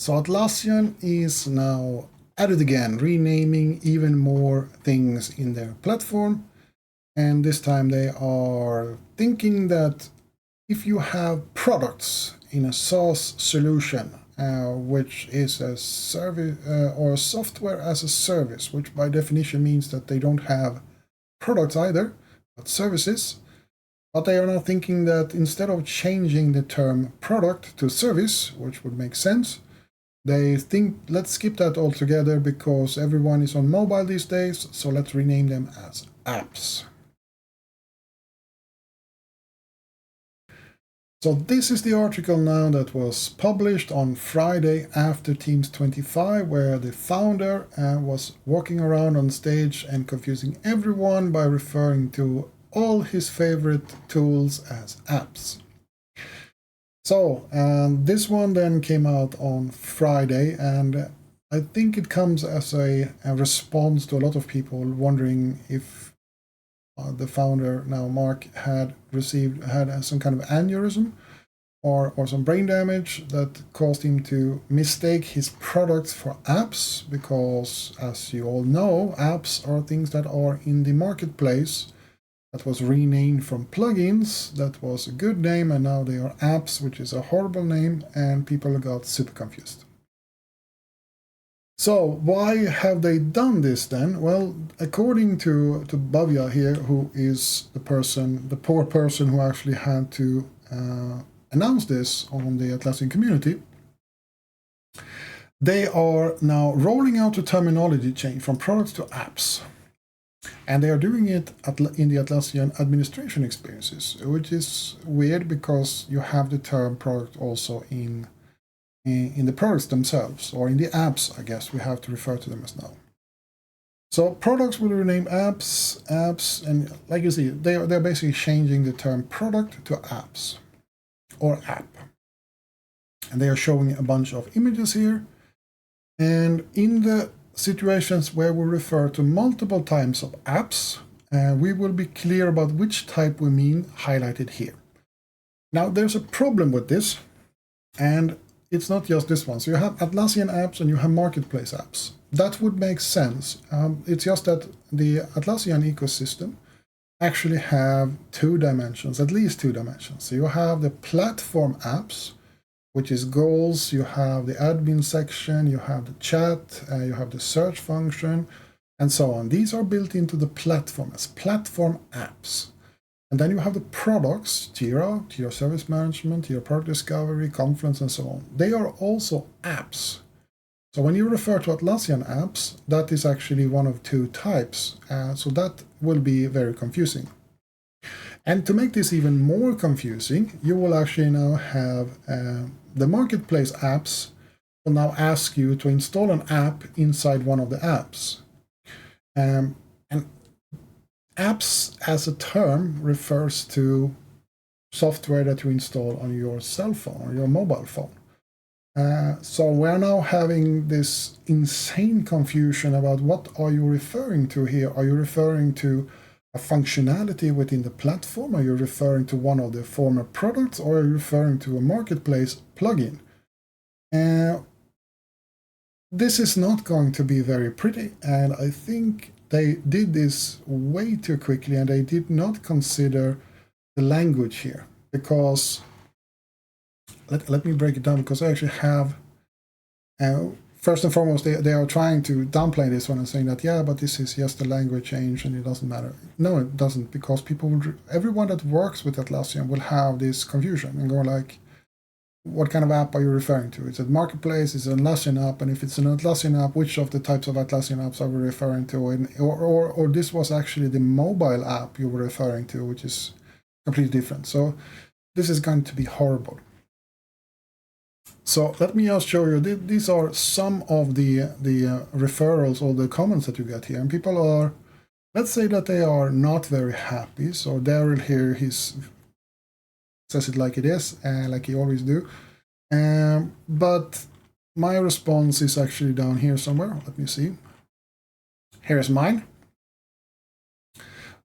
So Atlassian is now at it again, renaming even more things in their platform. And this time they are thinking that if you have products in a SaaS solution, which is a service or software as a service, which by definition means that they don't have products either, but services. But they are now thinking that instead of changing the term product to service, which would make sense, they think let's skip that altogether because everyone is on mobile these days, so let's rename them as apps. So this is the article now that was published on Friday after Teams 25, where the founder was walking around on stage and confusing everyone by referring to all his favorite tools as apps. So this one then came out on Friday, and I think it comes as a response to a lot of people wondering if the founder, now Mark, had some kind of aneurysm or some brain damage that caused him to mistake his products for apps, because as you all know, apps are things that are in the marketplace that was renamed from plugins. That was a good name, and now they are apps, which is a horrible name, and people got super confused. So why have they done this then? Well, according to Bhavya here, who is the poor person who actually had to announce this on the Atlassian community, they are now rolling out a terminology change from products to apps. And they are doing it in the Atlassian administration experiences, which is weird because you have the term product also in the products themselves, or in the apps, I guess we have to refer to them as now. So products will rename apps, and like you see, they're basically changing the term product to apps, or app. And they are showing a bunch of images here. And in the situations where we refer to multiple types of apps, we will be clear about which type we mean, highlighted here. Now, there's a problem with this, and it's not just this one. So you have Atlassian apps and you have marketplace apps. That would make sense. It's just that the Atlassian ecosystem actually have two dimensions, at least two dimensions. So you have the platform apps, which is goals, you have the admin section, you have the chat, you have the search function, and so on. These are built into the platform as platform apps. And then you have the products, Jira, Jira Service Management, Jira Product Discovery, Confluence, and so on. They are also apps. So when you refer to Atlassian apps, that is actually one of two types. So that will be very confusing. And to make this even more confusing, you will actually now have the marketplace apps will now ask you to install an app inside one of the apps. And apps as a term refers to software that you install on your cell phone or your mobile phone. So we're now having this insane confusion about what are you referring to here? Are you referring to a functionality within the platform? Are you referring to one of the former products, or are you referring to a marketplace plugin? This is not going to be very pretty, and I think they did this way too quickly, and they did not consider the language here, because let me break it down, because I actually have first and foremost, they are trying to downplay this one and saying that, yeah, but this is just a language change and it doesn't matter. No, it doesn't, because everyone that works with Atlassian will have this confusion and go like, what kind of app are you referring to? It's a marketplace, it's an Atlassian app, and if it's an Atlassian app, which of the types of Atlassian apps are we referring to? And, or this was actually the mobile app you were referring to, which is completely different. So this is going to be horrible. So let me just show you, these are some of the referrals or the comments that you get here. And people are, let's say that they are not very happy. So Daryl here, says it like it is, like he always do. But my response is actually down here somewhere. Let me see. Here's mine.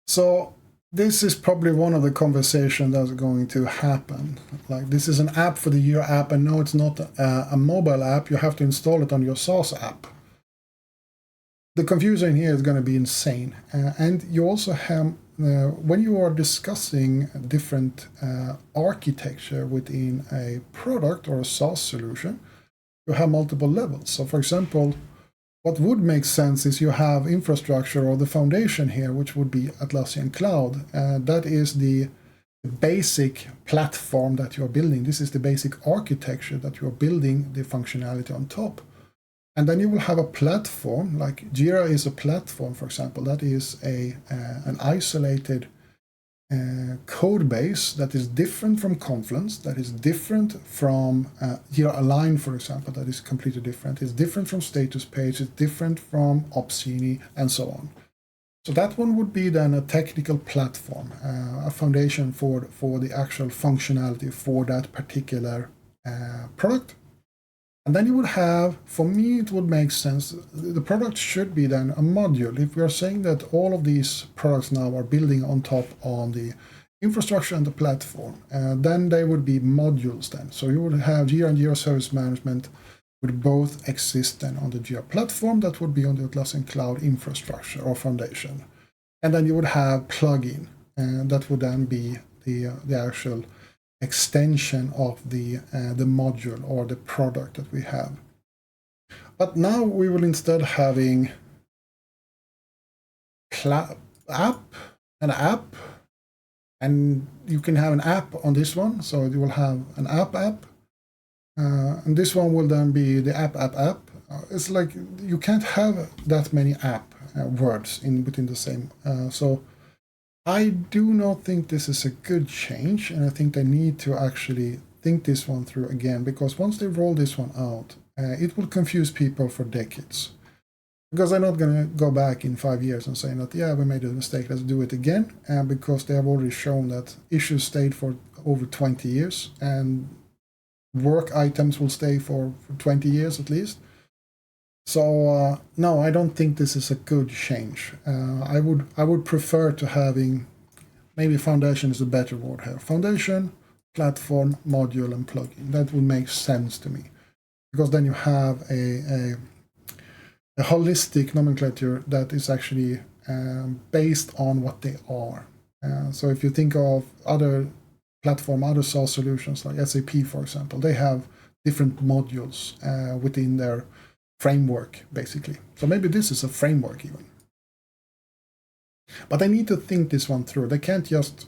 So this is probably one of the conversations that's going to happen. Like, this is an app for the Jira app, and no, it's not a mobile app. You have to install it on your SaaS app. The confusion here is going to be insane. And you also have, when you are discussing different architecture within a product or a SaaS solution, you have multiple levels. So for example, what would make sense is you have infrastructure or the foundation here, which would be Atlassian Cloud. That is the basic platform that you're building. This is the basic architecture that you're building the functionality on top. And then you will have a platform, like Jira is a platform, for example, that is an isolated code base that is different from Confluence, that is different from Jira Align, for example, that is completely different. It's different from Status Page, it's different from Opsgenie, and so on. So that one would be then a technical platform, a foundation for the actual functionality for that particular product. And then you would have, for me, it would make sense, the product should be then a module. If we are saying that all of these products now are building on top on the infrastructure and the platform, then they would be modules then. So you would have Jira and Jira Service Management would both exist then on the Jira platform, that would be on the Atlassian Cloud infrastructure or foundation. And then you would have plugin, and that would then be the actual extension of the module or the product that we have. But now we will instead having an app, and you can have an app on this one. So you will have an app, and this one will then be the app. It's like you can't have that many app words within the same. So I do not think this is a good change, and I think they need to actually think this one through again, because once they roll this one out, it will confuse people for decades. Because they're not going to go back in 5 years and say that, yeah, we made a mistake, let's do it again, because they have already shown that issues stayed for over 20 years, and work items will stay for 20 years at least. So no, I don't think this is a good change. I would prefer to having, maybe foundation is a better word here. Foundation, platform, module, and plugin. That would make sense to me, because then you have a holistic nomenclature that is actually based on what they are. So if you think of other platform, other SaaS solutions like SAP, for example, they have different modules within their framework, basically. So maybe this is a framework even. But they need to think this one through. They can't just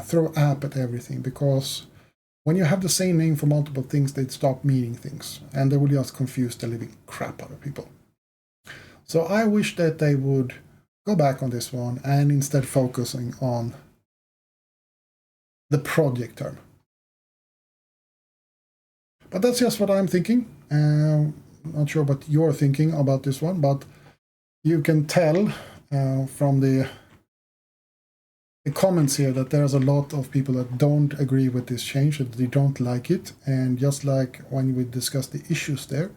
throw app at everything, because when you have the same name for multiple things, they stop meaning things, and they will just confuse the living crap out of people. So I wish that they would go back on this one and instead focusing on the project term. But that's just what I'm thinking. Not sure what you're thinking about this one, but you can tell from the comments here that there's a lot of people that don't agree with this change, that they don't like it. And just like when we discussed the issues there,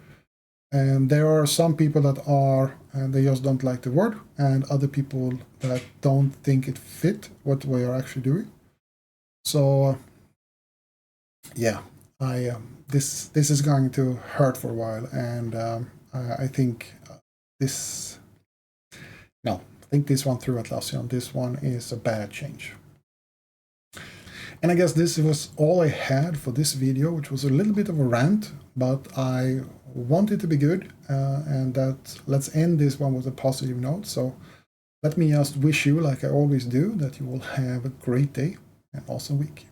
and there are some people that are, they just don't like the word, and other people that don't think it fit what we are actually doing. So yeah, this is going to hurt for a while, and I think this one through Atlassian, this one is a bad change. And I guess this was all I had for this video, which was a little bit of a rant, but I want it to be good, and that let's end this one with a positive note. So let me just wish you, like I always do, that you will have a great day and awesome week.